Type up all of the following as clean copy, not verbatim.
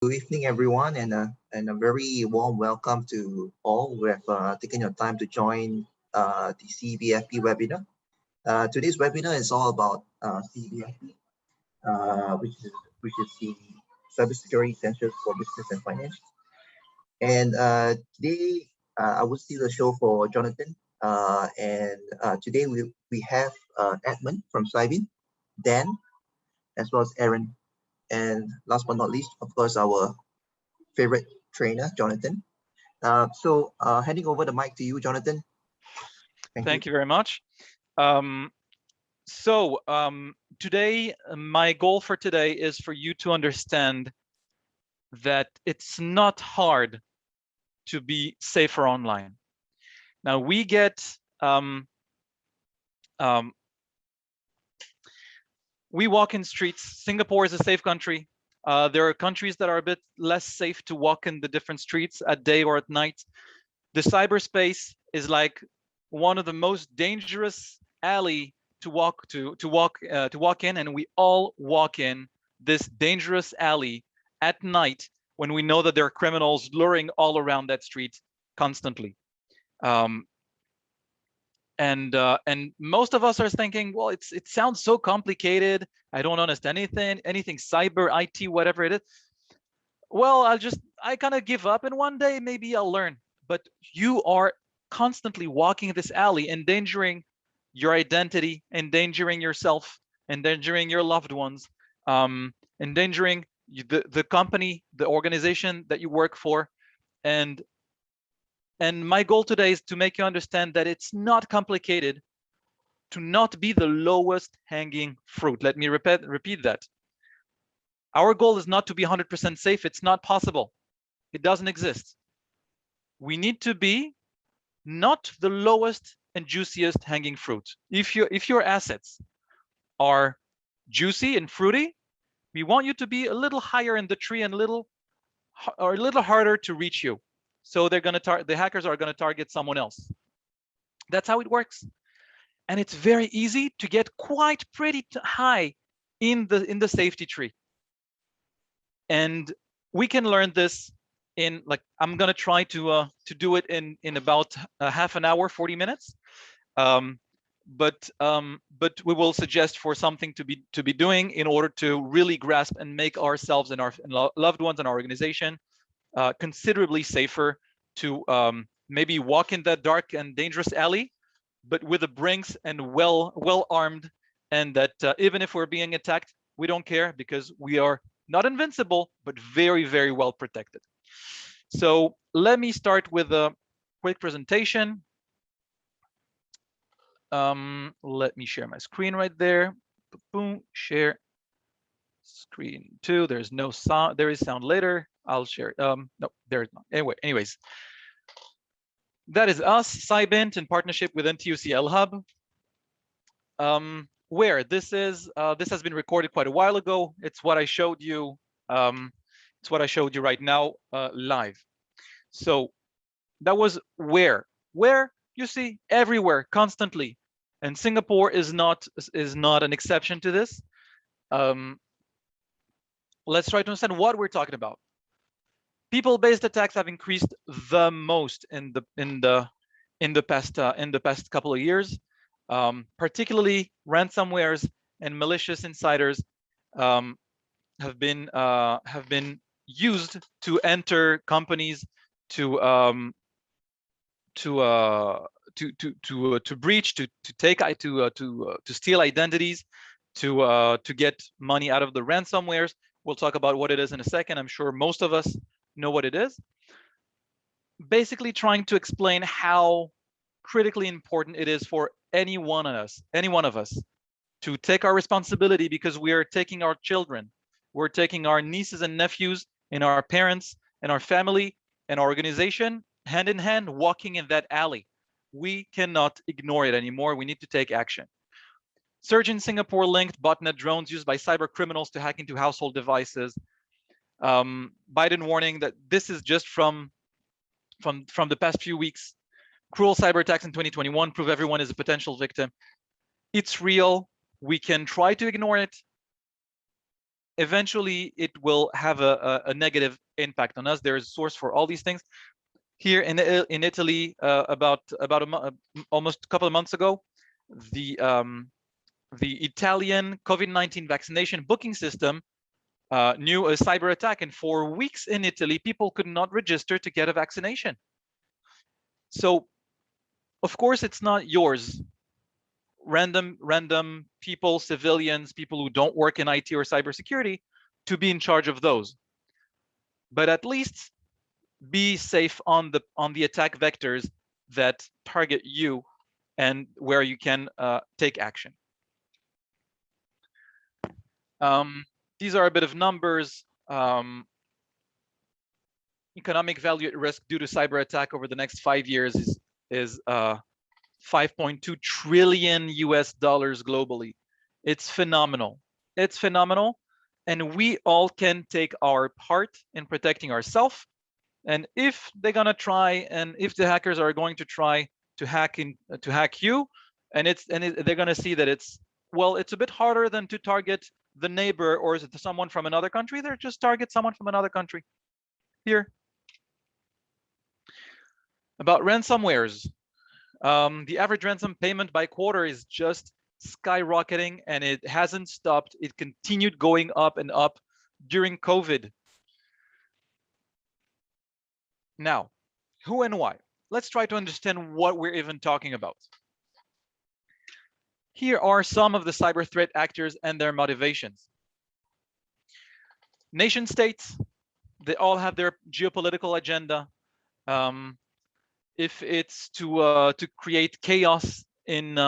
Good evening, everyone, and a very warm welcome to all who have taken your time to join the CBFP webinar. Today's webinar is all about CBFP, which is the Cybersecurity Essentials for Business and Finance. And today I will see the show for Jonathan. Today we have Edmund from Cybin, Dan, as well as Aaron, and last but not least, of course, our favorite trainer, Jonathan. Handing over the mic to you, Jonathan. Thank you very much. Today, my goal for today is for you to understand that it's not hard to be safer online. Now, we walk in streets. Singapore is a safe country. There are countries that are a bit less safe to walk in the different streets at day or at night. The cyberspace is like one of the most dangerous alley to walk in, and we all walk in this dangerous alley at night when we know that there are criminals luring all around that street constantly. And most of us are thinking, well, it sounds so complicated. I don't understand anything cyber, IT, whatever it is. Well, I kind of give up, and one day maybe I'll learn. But you are constantly walking this alley, endangering your identity, endangering yourself, endangering your loved ones, endangering the company, the organization that you work for. And my goal today is to make you understand that it's not complicated to not be the lowest hanging fruit. Let me repeat that. Our goal is not to be 100% safe. It's not possible. It doesn't exist. We need to be not the lowest and juiciest hanging fruit. If your assets are juicy and fruity, we want you to be a little higher in the tree and a little harder to reach you. So the hackers are going to target someone else. That's how it works. And it's very easy to get quite pretty high in the safety tree. And we can learn this in, like, I'm going to try to do it in about half an hour, 40 minutes. But we will suggest for something to be doing in order to really grasp and make ourselves and our loved ones and our organization considerably safer to maybe walk in that dark and dangerous alley, but with the brinks and well armed, and that even if we're being attacked, we don't care because we are not invincible, but very, very well protected. So let me start with a quick presentation. Let me share my screen right there. Boom, share screen 2. There's no sound. There is sound later. I'll share. No, there is not. Anyways, that is us, Cybint, in partnership with NTUC LearningHub. Where this has been recorded quite a while ago. It's what I showed you. It's what I showed you right now live. So that was where you see everywhere, constantly, and Singapore is not an exception to this. Let's try to understand what we're talking about. People-based attacks have increased the most in the past couple of years. Particularly ransomwares and malicious insiders have been used to enter companies, to breach, to steal identities, to get money out of the ransomwares. We'll talk about what it is in a second. I'm sure most of us know what it is. Basically, trying to explain how critically important it is for any one of us to take our responsibility, because we are taking our children, we're taking our nieces and nephews and our parents and our family and our organization hand in hand, walking in that alley. We cannot ignore it anymore. We need to take action. Surge in Singapore linked botnet drones used by cyber criminals to hack into household devices. Biden warning that this is just from the past few weeks. Cruel cyber attacks in 2021 prove everyone is a potential victim. It's real. We can try to ignore it, eventually it will have a negative impact on us. There is a source for all these things. Here in Italy, almost a couple of months ago, the Italian COVID-19 vaccination booking system knew a cyber attack, and for weeks in Italy, people could not register to get a vaccination. So, of course, it's not yours. Random people, civilians, people who don't work in IT or cybersecurity, to be in charge of those. But at least be safe on the attack vectors that target you and where you can take action. These are a bit of numbers. Economic value at risk due to cyber attack over the next 5 years is 5.2 trillion US dollars globally. It's phenomenal. It's phenomenal. And we all can take our part in protecting ourselves. And if they're gonna try, and if the hackers are going to try to hack you, they're gonna see that it's a bit harder than to target the neighbor or someone from another country. They're just target someone from another country. Here. About ransomwares. The average ransom payment by quarter is just skyrocketing, and it hasn't stopped. It continued going up and up during COVID. Now, who and why? Let's try to understand what we're even talking about. Here are some of the cyber threat actors and their motivations. Nation states, they all have their geopolitical agenda. If it's to create chaos in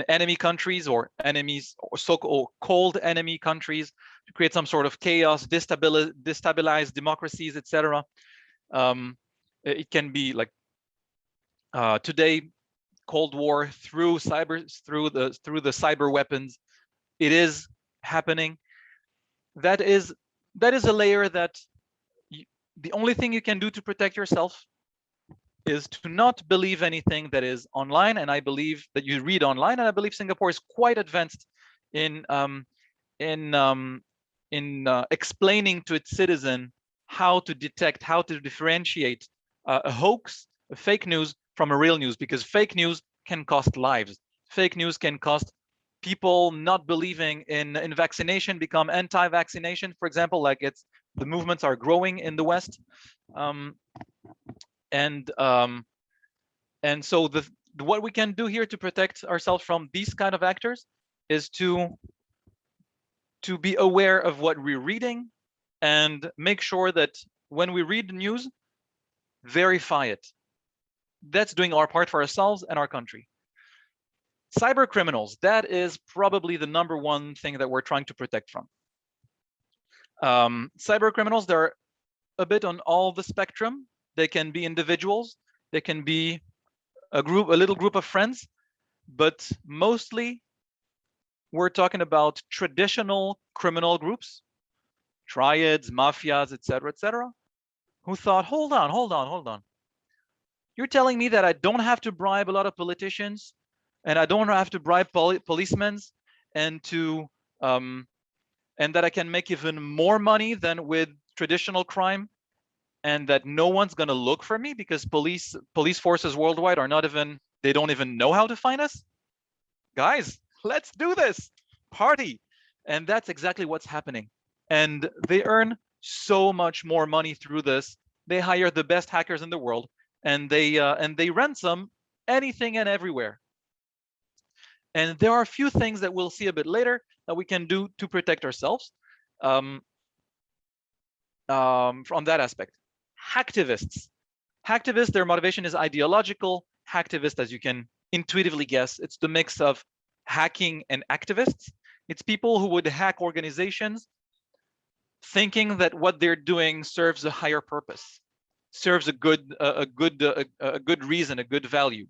enemy countries or enemies or so-called cold enemy countries, to create some sort of chaos, destabilize democracies, etc. It can be like today, Cold War through the cyber weapons. It is happening. That is a layer that the only thing you can do to protect yourself is to not believe anything that is online, and I believe that you read online, and I believe Singapore is quite advanced in explaining to its citizen how to detect, how to differentiate a hoax, a fake news from a real news, because fake news can cost lives. Fake news can cost people not believing in vaccination, become anti-vaccination, for example, like the movements are growing in the West. And so what we can do here to protect ourselves from these kind of actors is to be aware of what we're reading and make sure that when we read the news, verify it. That's doing our part for ourselves and our country. Cyber criminals, that is probably the #1 thing that we're trying to protect from. Cyber criminals, they're a bit on all the spectrum. They can be individuals, they can be a little group of friends, but mostly we're talking about traditional criminal groups, triads, mafias, etc., who thought, hold on. You're telling me that I don't have to bribe a lot of politicians, and I don't have to bribe policemen, and that I can make even more money than with traditional crime, and that no one's going to look for me because police forces worldwide they don't even know how to find us? Guys, let's do this party. And that's exactly what's happening. And they earn so much more money through this. They hire the best hackers in the world, and they ransom anything and everywhere. And there are a few things that we'll see a bit later that we can do to protect ourselves from that aspect. Hacktivists, their motivation is ideological. Hacktivists, as you can intuitively guess, it's the mix of hacking and activists. It's people who would hack organizations thinking that what they're doing serves a higher purpose, serves a good reason, a good value.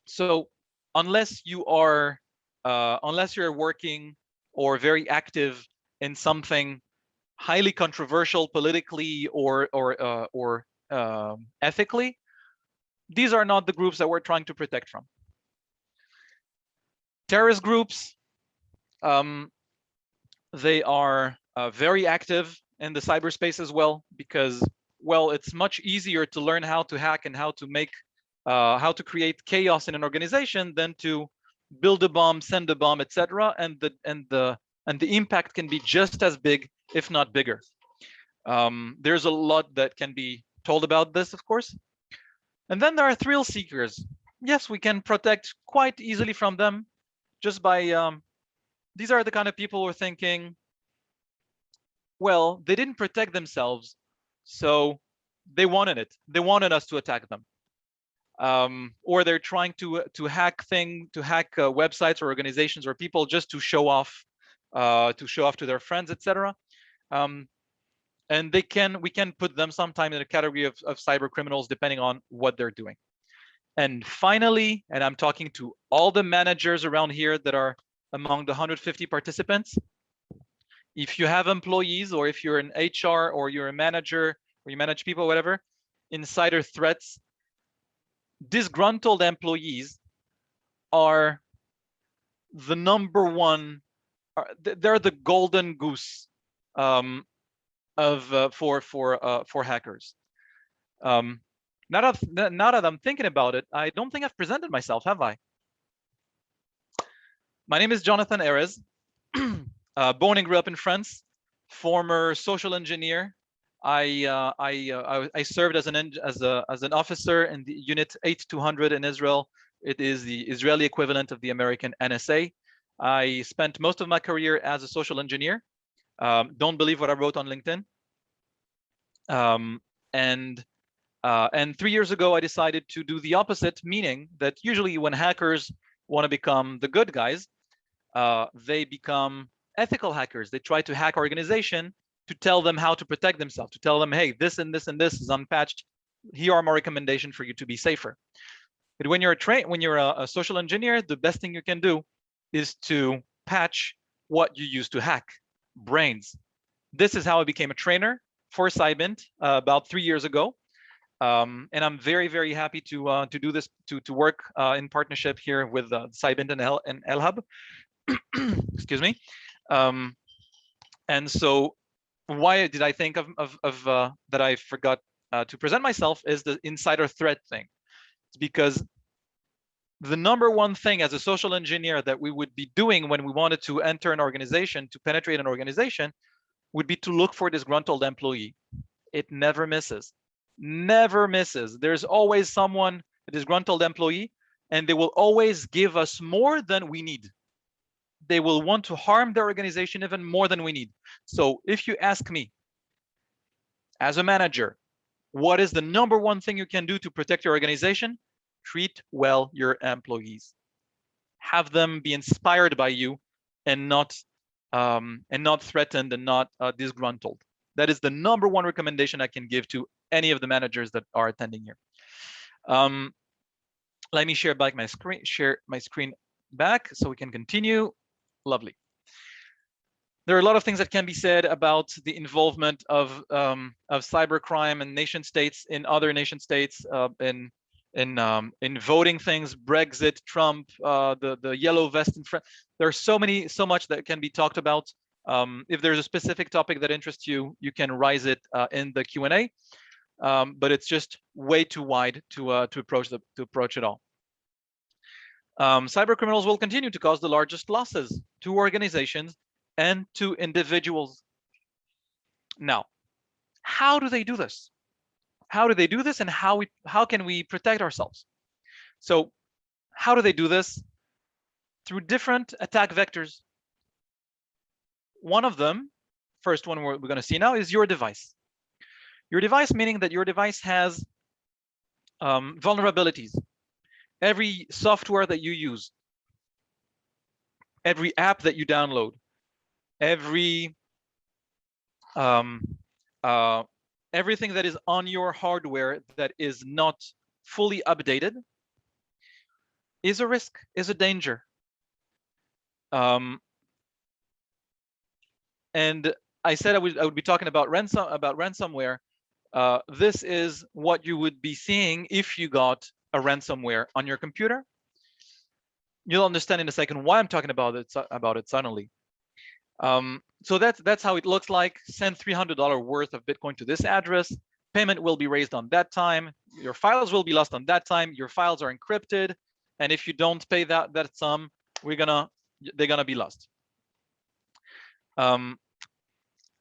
So unless you're working or very active in something highly controversial politically or ethically, these are not the groups that we're trying to protect from. Terrorist groups, They are very active in the cyberspace as well, because, well, it's much easier to learn how to hack and how to make, how to create chaos in an organization than to build a bomb, send a bomb, etc. And the impact can be just as big, if not bigger. There's a lot that can be told about this, of course. And then there are thrill seekers. Yes, we can protect quite easily from them just by, these are the kind of people who are thinking, well, they didn't protect themselves, so they wanted it. They wanted us to attack them. Or they're trying to hack websites or organizations or people just to show off to their friends, etc. And we can put them sometime in a category of cyber criminals depending on what they're doing. And finally, and I'm talking to all the managers around here that are among the 150 participants, if you have employees, or if you're an HR, or you're a manager, or you manage people, whatever, insider threats, disgruntled employees are the number one. They're the golden goose for hackers. Now that I'm thinking about it, I don't think I've presented myself, have I? My name is Jonathan Erez. Born and grew up in France. Former social engineer. I served as an officer in the Unit 8200 in Israel. It is the Israeli equivalent of the American NSA. I spent most of my career as a social engineer. Don't believe what I wrote on LinkedIn. And 3 years ago, I decided to do the opposite, meaning that usually when hackers want to become the good guys, they become ethical hackers. They try to hack organization to tell them how to protect themselves, to tell them, hey, this and this and this is unpatched. Here are my recommendations for you to be safer. But when you're a social engineer, the best thing you can do is to patch what you used to hack, brains. This is how I became a trainer for Cybint about 3 years ago. And I'm very, very happy to do this, to work in partnership here with Cybint and LHub. Excuse me. And so why did I think of that I forgot to present myself is the insider threat thing. It's because the number one thing as a social engineer that we would be doing when we wanted to enter an organization, to penetrate an organization, would be to look for disgruntled employee. It never misses. Never misses. There's always someone, a disgruntled employee, and they will always give us more than we need. They will want to harm their organization even more than we need. So if you ask me, as a manager, what is the number one thing you can do to protect your organization? Treat well your employees. Have them be inspired by you and not threatened and not disgruntled. That is the number one recommendation I can give to any of the managers that are attending here. Let me share my screen back so we can continue. Lovely. There are a lot of things that can be said about the involvement of cybercrime and nation states in other nation states in voting things, Brexit, Trump, the yellow vest in France. There's so much that can be talked about. If there's a specific topic that interests you, you can raise it in the Q&A. But it's just way too wide to approach it all. Cyber criminals will continue to cause the largest losses to organizations and to individuals. Now, how do they do this? How do they do this, and how can we protect ourselves? So how do they do this? Through different attack vectors. One of them, first one we're going to see now, is your device. Your device, meaning that your device has vulnerabilities. Every software that you use, every app that you download, every everything that is on your hardware that is not fully updated is a risk, is a danger. And I said I would be talking about ransomware. This is what you would be seeing if you got a ransomware on your computer. You'll understand in a second why I'm talking about it suddenly. So that's how it looks like. Send $300 worth of Bitcoin to this address. Payment will be raised on that time. Your files will be lost on that time. Your files are encrypted, and if you don't pay that sum, they're gonna be lost.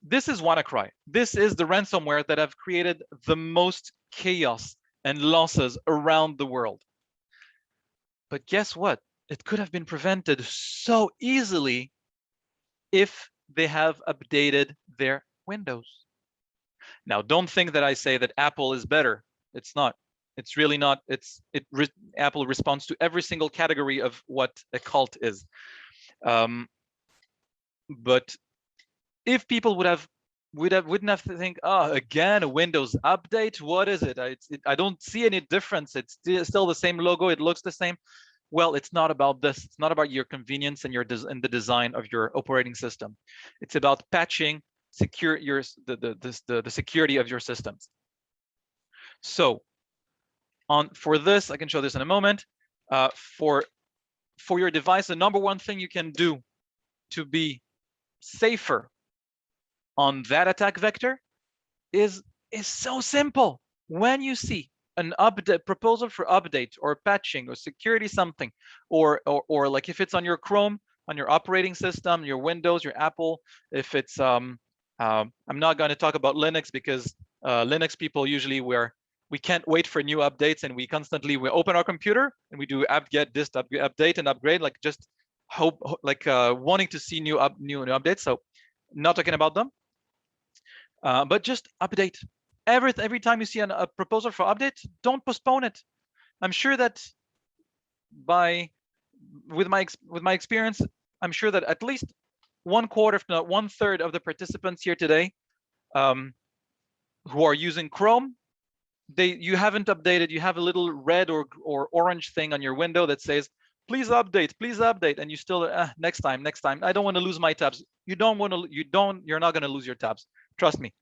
This is WannaCry. This is the ransomware that have created the most chaos and losses around the world. But guess what? It could have been prevented so easily if they have updated their Windows. Now, don't think that I say that Apple is better. It's not. It's really not. Apple responds to every single category of what a cult is. But if people wouldn't have to think, oh, again, a Windows update, what is it? I don't see any difference. It's still the same logo. It looks the same. Well, it's not about this. It's not about your convenience and the design of your operating system. It's about patching the security of your systems. So for this, I can show this in a moment. For your device, the number one thing you can do to be safer on that attack vector is so simple. When you see an update proposal for update or patching or security something, or like if it's on your Chrome, on your operating system, your Windows, your Apple, if it's I'm not going to talk about Linux because Linux people usually we can't wait for new updates, and we open our computer and we do apt-get dist update and upgrade, like just wanting to see new updates. So not talking about them, but just update. Every time you see a proposal for update, don't postpone it. I'm sure that with my experience, I'm sure that at least 1/4, if not 1/3 of the participants here today, who are using Chrome, you haven't updated. You have a little red or orange thing on your window that says, please update, and you still next time. I don't want to lose my tabs. You're not going to lose your tabs. Trust me.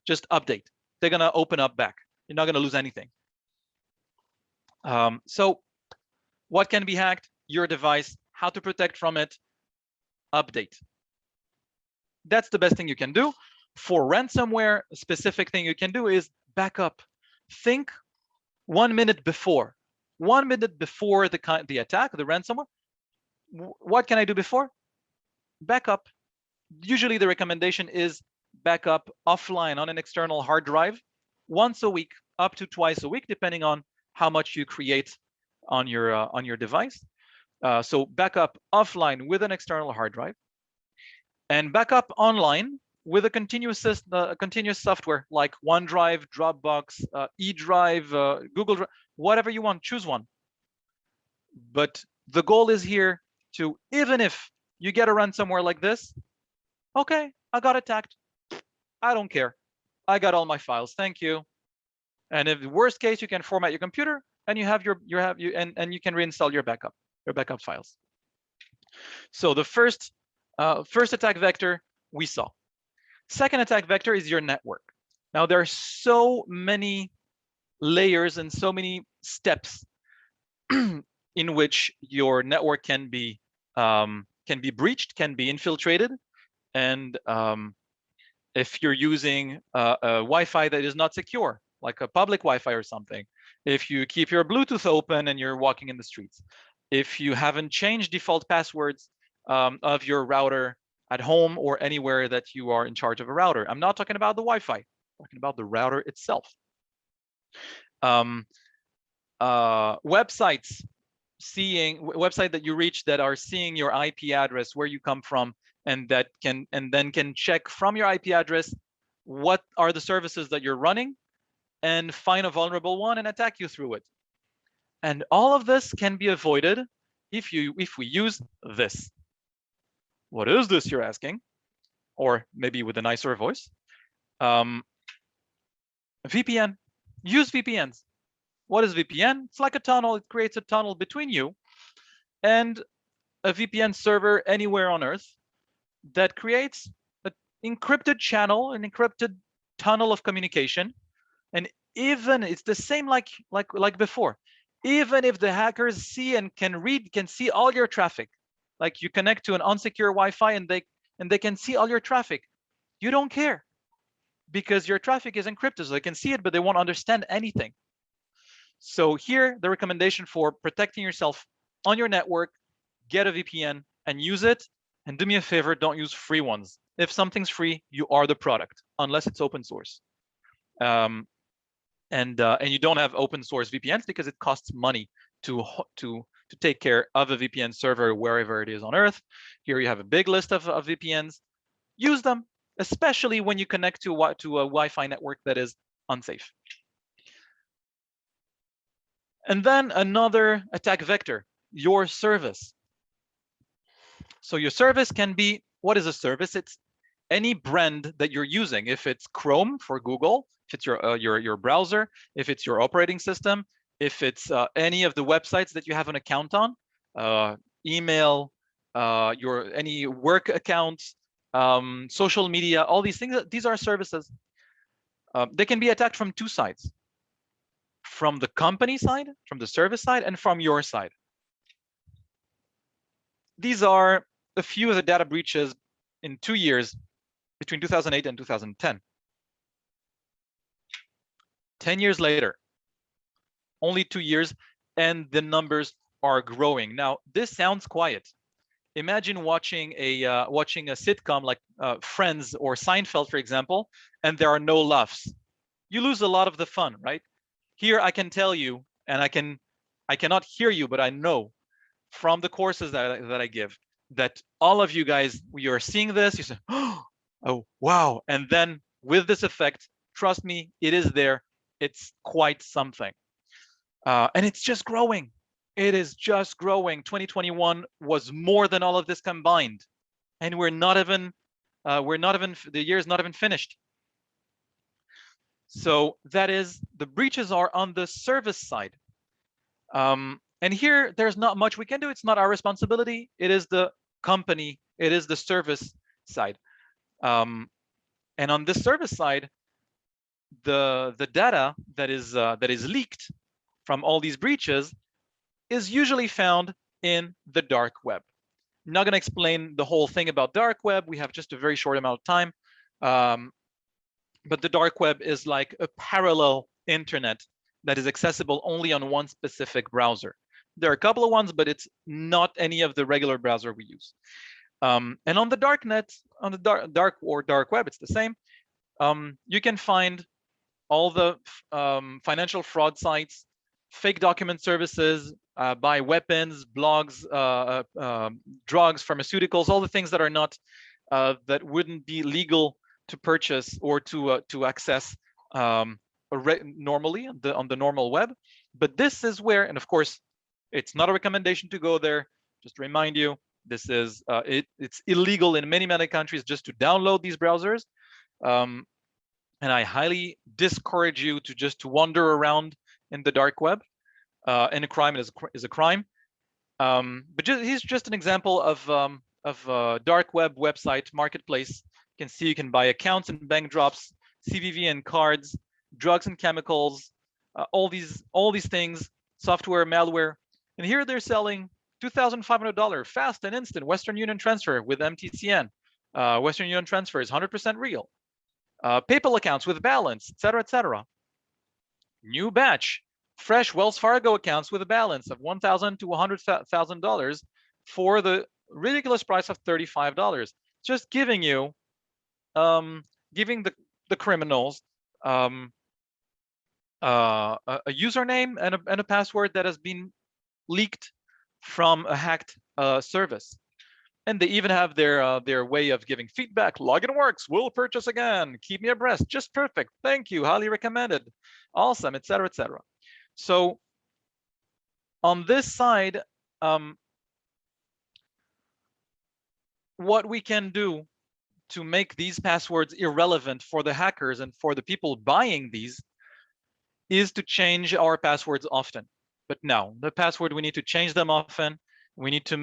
Just update. They're going to open up back. You're not going to lose anything. So what can be hacked? Your device, how to protect from it, update. That's the best thing you can do. For ransomware, a specific thing you can do is backup. Think 1 minute before. 1 minute before the attack, the ransomware. What can I do before? Backup. Usually the recommendation is backup offline on an external hard drive once a week, up to twice a week, depending on how much you create on your device. So backup offline with an external hard drive, and backup online with a continuous software like OneDrive, Dropbox, eDrive, Google Drive, whatever you want, choose one. But the goal is here to, even if you get a ransomware like this, okay, I got attacked. I don't care. I got all my files. Thank you. And if the worst case, you can format your computer and you have and you can reinstall your backup files. So the first attack vector we saw. Second attack vector is your network. Now there are so many layers and so many steps in which your network can be breached, can be infiltrated, and if you're using a Wi-Fi that is not secure, like a public Wi-Fi or something, if you keep your Bluetooth open and you're walking in the streets, if you haven't changed default passwords of your router at home or anywhere that you are in charge of a router. I'm not talking about the Wi-Fi, I'm talking about the router itself. Websites that you reach that are seeing your IP address, where you come from, and then can check from your IP address what are the services that you're running and find a vulnerable one and attack you through it. And all of this can be avoided if we use this. What is this, you're asking? Or maybe with a nicer voice. VPN. Use VPNs. What is VPN? It's like a tunnel. It creates a tunnel between you and a VPN server anywhere on Earth that creates an encrypted channel, an encrypted tunnel of communication. And even it's the same like before. Even if the hackers see and can see all your traffic, like you connect to an unsecure Wi-Fi and they can see all your traffic, you don't care because your traffic is encrypted, so they can see it, but they won't understand anything. So here, the recommendation for protecting yourself on your network, get a VPN and use it. And do me a favor, don't use free ones. If something's free, you are the product, unless it's open source. And you don't have open source VPNs because it costs money to take care of a VPN server wherever it is on Earth. Here you have a big list of VPNs. Use them, especially when you connect to a Wi-Fi network that is unsafe. And then another attack vector, your service. So your service can be, what is a service? It's any brand that you're using. If it's Chrome for Google, if it's your browser, if it's your operating system, if it's any of the websites that you have an account on, email, any work accounts, social media, all these things, these are services. They can be attacked from two sides. From the company side, from the service side, and from your side. These are a few of the data breaches in 2 years between 2008 and 2010. 10 years later, only 2 years, and the numbers are growing. Now, this sounds quiet. Imagine watching a sitcom like Friends or Seinfeld, for example, and there are no laughs. You lose a lot of the fun, right? Here I can tell you, and I cannot hear you, but I know from the courses that I give that all of you guys, you're seeing this, you say, oh, wow. And then with this effect, trust me, it is there. It's quite something. And it's just growing. It is just growing. 2021 was more than all of this combined. And the year's not even finished. So that is, the breaches are on the service side. And here, there's not much we can do. It's not our responsibility. It is the company. It is the service side. And on this service side, the data that is leaked from all these breaches is usually found in the dark web. I'm not going to explain the whole thing about dark web. We have just a very short amount of time. But the dark web is like a parallel internet that is accessible only on one specific browser. There are a couple of ones, but it's not any of the regular browser we use. And on the dark net, on the dark web, it's the same. You can find all the financial fraud sites, fake document services, buy weapons, blogs, drugs, pharmaceuticals, all the things that are not, that wouldn't be legal to purchase or to access normally on the normal web. But this is where, and of course, it's not a recommendation to go there. Just to remind you, this is it's illegal in many countries just to download these browsers. And I highly discourage you to wander around in the dark web. And a crime is a crime. But here's just an example of dark web website marketplace. You can see you can buy accounts and bank drops, CVV and cards, drugs and chemicals, all these things, software, malware. And here they're selling $2,500 fast and instant Western Union transfer with MTCN. Western Union transfer is 100% real. PayPal accounts with balance, etc., etc. New batch, fresh Wells Fargo accounts with a balance of $1,000 to $100,000 for the ridiculous price of $35. Just giving you, giving the criminals a username and a password that has been leaked from a hacked service. And they even have their way of giving feedback. Login works, will purchase again, keep me abreast, just perfect, thank you, highly recommended, awesome, etc., etc. So on this side, what we can do to make these passwords irrelevant for the hackers and for the people buying these is to change our passwords often. But now, the password, we need to change them often. We need to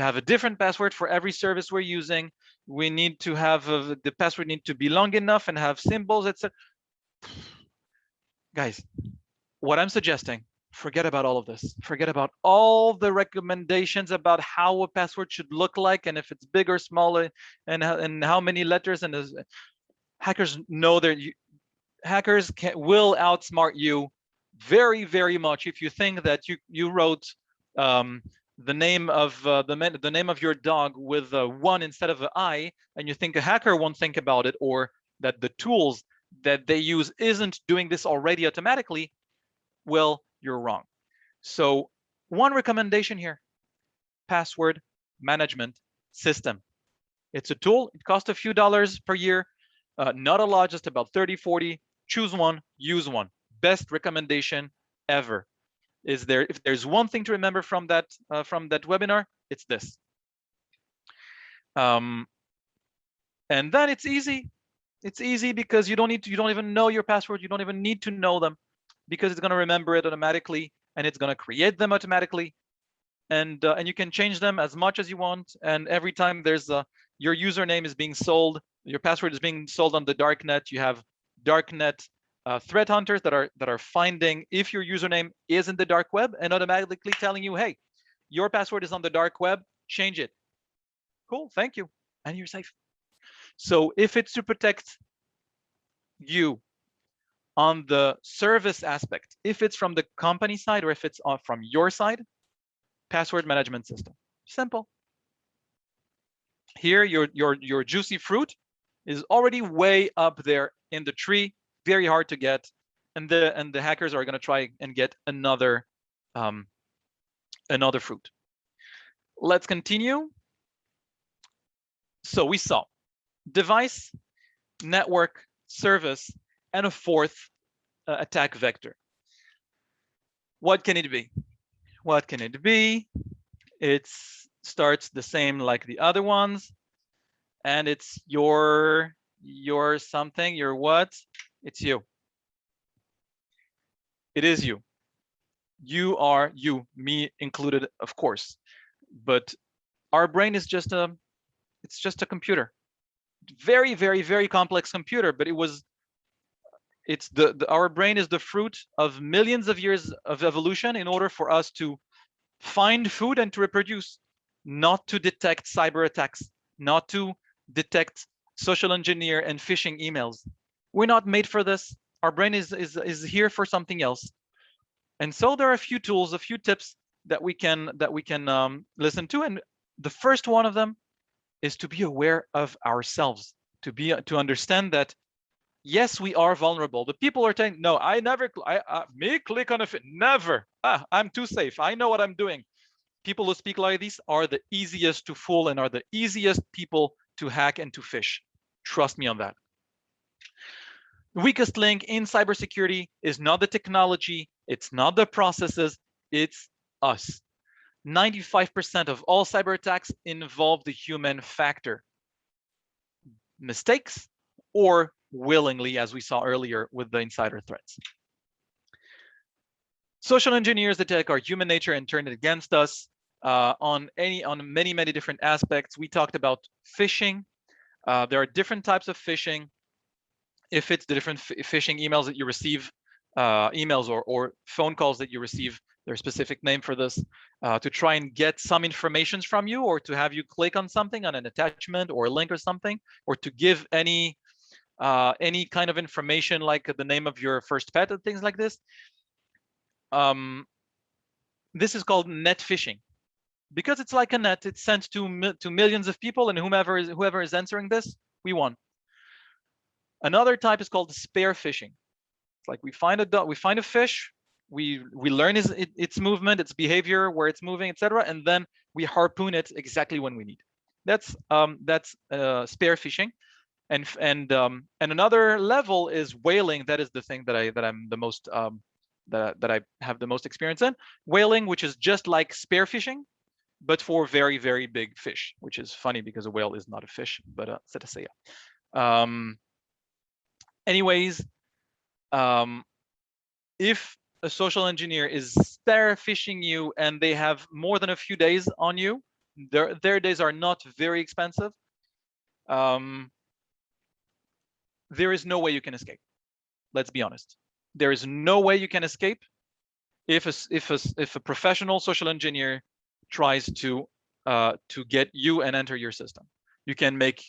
have a different password for every service we're using. We need to have, the password need to be long enough and have symbols, etc. Guys, what I'm suggesting forget about all of this. Forget about all the recommendations about how a password should look like, and if it's big or smaller, and how many letters. And hackers know that hackers will outsmart you very, very much if you think that you wrote the name of the name of your dog with a 1 instead of an I, and you think a hacker won't think about it, or that the tools that they use isn't doing this already automatically. Well, you're wrong. So one recommendation here: password management system. It's a tool. It costs a few dollars per year, not a lot, just about 30, 40. Choose one, use one. Best recommendation ever. If there's one thing to remember from that webinar, it's this. And then it's easy. It's easy because you don't even know your password. You don't even need to know them, because it's going to remember it automatically, and it's going to create them automatically, and you can change them as much as you want. And every time there's your username is being sold, your password is being sold on the darknet, you have darknet threat hunters that are finding if your username is in the dark web and automatically telling you, hey, your password is on the dark web, change it. Cool, thank you, and you're safe. So if it's to protect you on the service aspect, if it's from the company side or if it's from your side, password management system. Simple. Here, your juicy fruit is already way up there in the tree, very hard to get, and the hackers are going to try and get another fruit. Let's continue. So we saw device, network, service, and a fourth attack vector. What can it be? What can it be? It starts the same like the other ones, and it's your something, your what? It's you. It is you. You are you, me included, of course. But our brain is just a computer. Very, very, very complex computer, but our brain is the fruit of millions of years of evolution in order for us to find food and to reproduce, not to detect cyber attacks, not to detect social engineer and phishing emails. We're not made for this. Our brain is here for something else. And so there are a few tools, a few tips that we can listen to. And the first one of them is to be aware of ourselves, to understand that yes, we are vulnerable. The people are saying, no, I never, me click on a fit, never. I'm too safe. I know what I'm doing. People who speak like this are the easiest to fool and are the easiest people to hack and to phish. Trust me on that. The weakest link in cybersecurity is not the technology, it's not the processes, it's us. 95% of all cyber attacks involve the human factor. Mistakes or willingly, as we saw earlier with the insider threats. Social engineers attack our human nature and turn it against us on many, many different aspects. We talked about phishing. There are different types of phishing. If it's the different phishing emails that you receive, emails or phone calls that you receive, there's a specific name for this, to try and get some information from you, or to have you click on something, on an attachment or a link or something, or to give any kind of information like the name of your first pet and things like this. This is called net phishing, because it's like a net. It's sent to millions of people, and whoever is answering this, we won. Another type is called spear phishing. It's like we find a fish, we learn its movement, its behavior, where it's moving, etc., and then we harpoon it exactly when we need. That's spear phishing. And another level is whaling. That is the thing that I'm the most that I have the most experience in. Whaling, which is just like spear fishing, but for very, very big fish, which is funny because a whale is not a fish, but a cetacea. Anyways, if a social engineer is spear phishing you and they have more than a few days on you, their days are not very expensive. There is no way you can escape. Let's be honest. There is no way you can escape. if a professional social engineer tries to get you and enter your system. You can make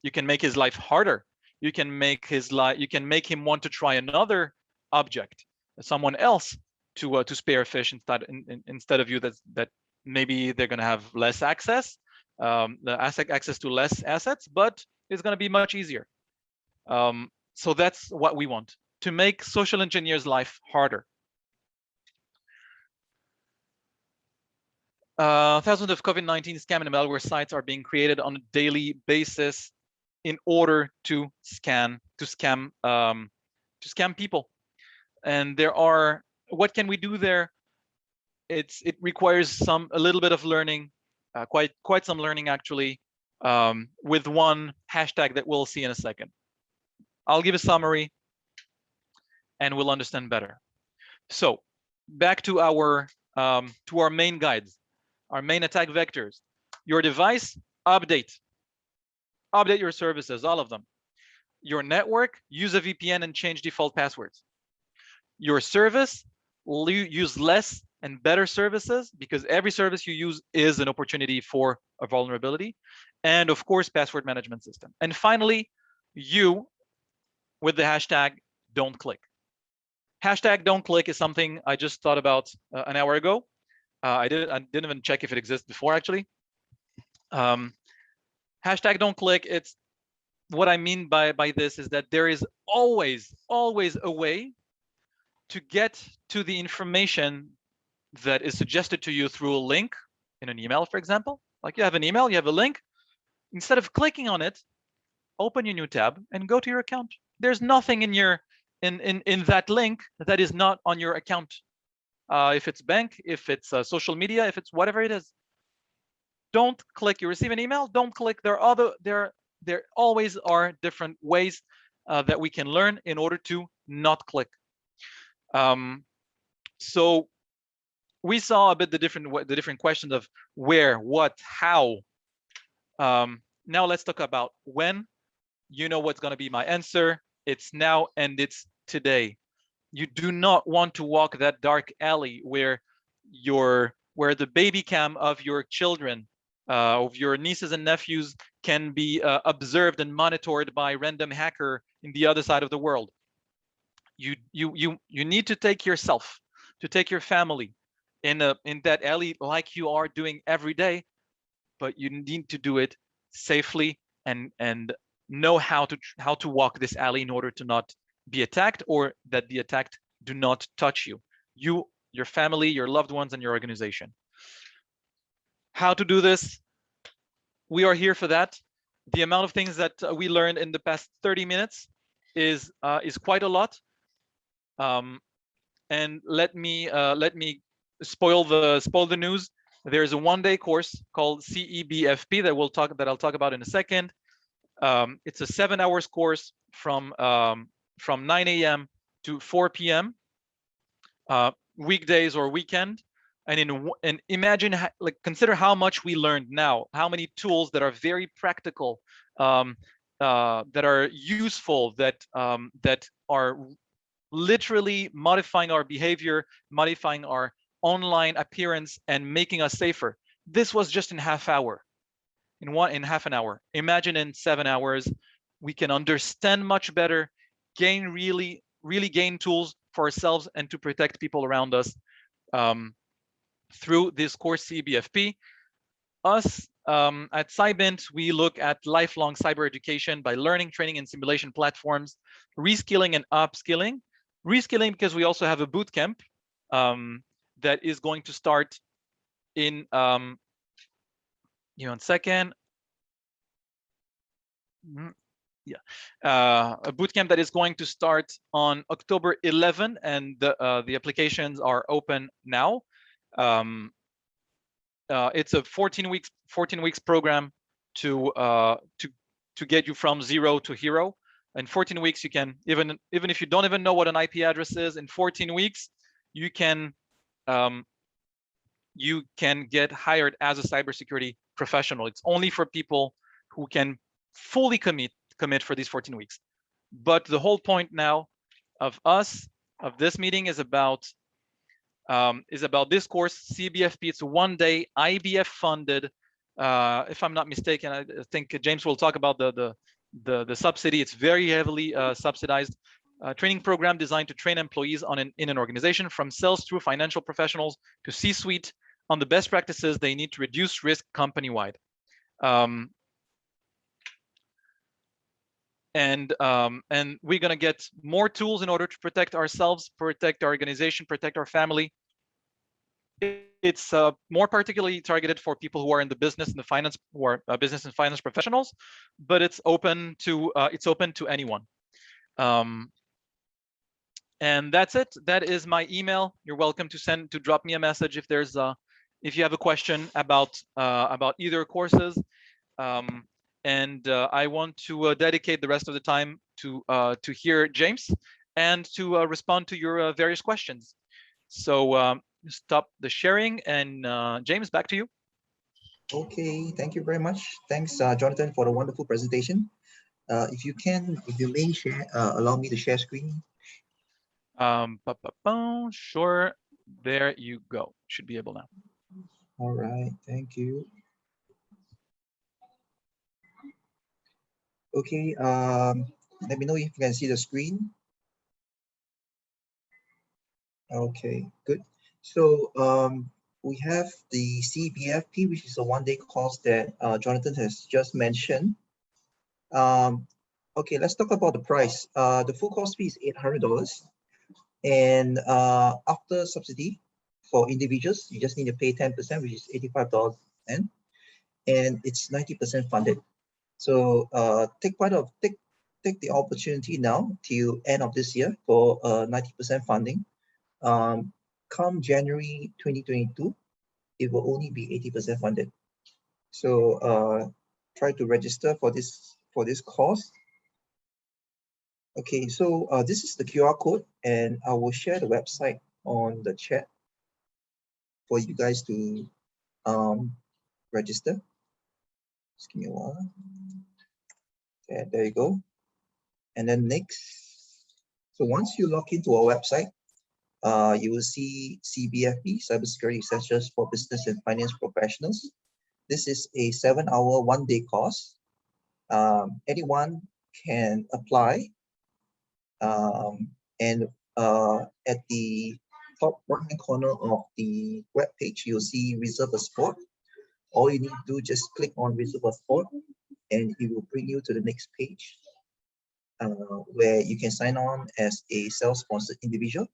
his life harder. You can make him want to try another object, someone else, to spare fish instead of you. That maybe they're going to have less access, access to less assets, but it's going to be much easier. So that's what we want, to make social engineers' life harder. Thousands of COVID-19 scam and malware sites are being created on a daily basis in order to scam people. And there are, what can we do there? It requires a little bit of learning, quite some learning actually, with one hashtag that we'll see in a second. I'll give a summary and we'll understand better. So back to our main guides, our main attack vectors. Your device, update your services, all of them. Your network, use a VPN and change default passwords. Your service, use less and better services, because every service you use is an opportunity for a vulnerability. And of course, password management system. And finally, you, with the hashtag don't click. Hashtag don't click is something I just thought about an hour ago. I didn't even check if it exists before, actually. Hashtag don't click. It's what I mean by this is that there is always a way to get to the information that is suggested to you through a link in an email, for example. Like you have an email, you have a link. Instead of clicking on it, open your new tab and go to your account. There's nothing in your in that link that is not on your account. If it's bank, if it's social media, if it's whatever it is, don't click. You receive an email, don't click. There always are different ways that we can learn in order to not click. So we saw a bit the different questions of where, what, how. Now let's talk about when. You know what's going to be my answer. It's now and it's today. You do not want to walk that dark alley where the baby cam of your children, of your nieces and nephews, can be observed and monitored by random hacker in the other side of the world. You need to take yourself, to take your family in that alley like you are doing every day, but you need to do it safely and know how to walk this alley in order to not be attacked, or that the attacked do not touch you, your family, your loved ones, and your organization. How to do this? We are here for that. The amount of things that we learned in the past 30 minutes is quite a lot. And let me spoil the news. There's a one-day course called CEBFP that I'll talk about in a second. It's a 7 hours course from 9 a.m. to 4 p.m. Weekdays or weekend. And imagine, consider how much we learned now, how many tools that are very practical, that are useful, that are literally modifying our behavior, modifying our online appearance, and making us safer. This was just in half hour. In half an hour. Imagine in 7 hours, we can understand much better, really gain tools for ourselves and to protect people around us through this course CBFP. Us at Cybint, we look at lifelong cyber education by learning, training, and simulation platforms, reskilling and upskilling. Reskilling because we also have a boot camp that is going to start in one second. A bootcamp that is going to start on October 11, and the applications are open now. It's a 14 weeks program to get you from zero to hero. In 14 weeks, you can, even if you don't even know what an IP address is, in 14 weeks, you can get hired as a cybersecurity professional. It's only for people who can fully commit for these 14 weeks. But the whole point now of this meeting is about is about this course, CBFP. It's a one-day IBF funded. If I'm not mistaken, I think James will talk about the subsidy. It's very heavily subsidized training program designed to train employees in an organization, from sales through financial professionals to C-suite, on the best practices they need to reduce risk company-wide. And we're gonna get more tools in order to protect ourselves, protect our organization, protect our family. It's more particularly targeted for people who are in the business and the finance, who are business and finance professionals, but it's open to anyone. And that's it. That is my email. You're welcome to drop me a message if there's if you have a question about either courses. And I want to dedicate the rest of the time to hear James and to respond to your various questions. So stop the sharing, and James, back to you. Okay, thank you very much. Thanks, Jonathan, for the wonderful presentation. If you may share, allow me to share screen. Sure. There you go. Should be able now. All right, thank you. Okay, let me know if you can see the screen. Okay, good. So we have the CBFP, which is a one-day course that Jonathan has just mentioned. Okay, let's talk about the price. The full course fee is $800, and after subsidy for individuals, you just need to pay 10%, which is $85, and it's 90% funded. So take the opportunity now till end of this year for 90% funding. Come January 2022, it will only be 80% funded. So try to register for this course. Okay, so this is the QR code, and I will share the website on the chat for you guys to register. Just give me a while. Okay, there you go. And then next, so once you log into our website, you will see CBFP, Cybersecurity Essentials for Business and Finance Professionals. This is a 7-hour, one-day course. Anyone can apply. And at the top right-hand corner of the web page, you'll see Reserve a Spot. All you need to do, just click on Reserve a Spot, and it will bring you to the next page where you can sign on as a self-sponsored individual,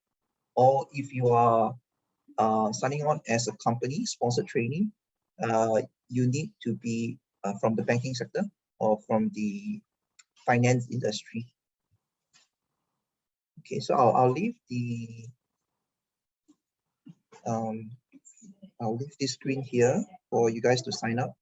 or if you are signing on as a company sponsored training, you need to be from the banking sector or from the finance industry. Okay, so I'll leave this screen here for you guys to sign up.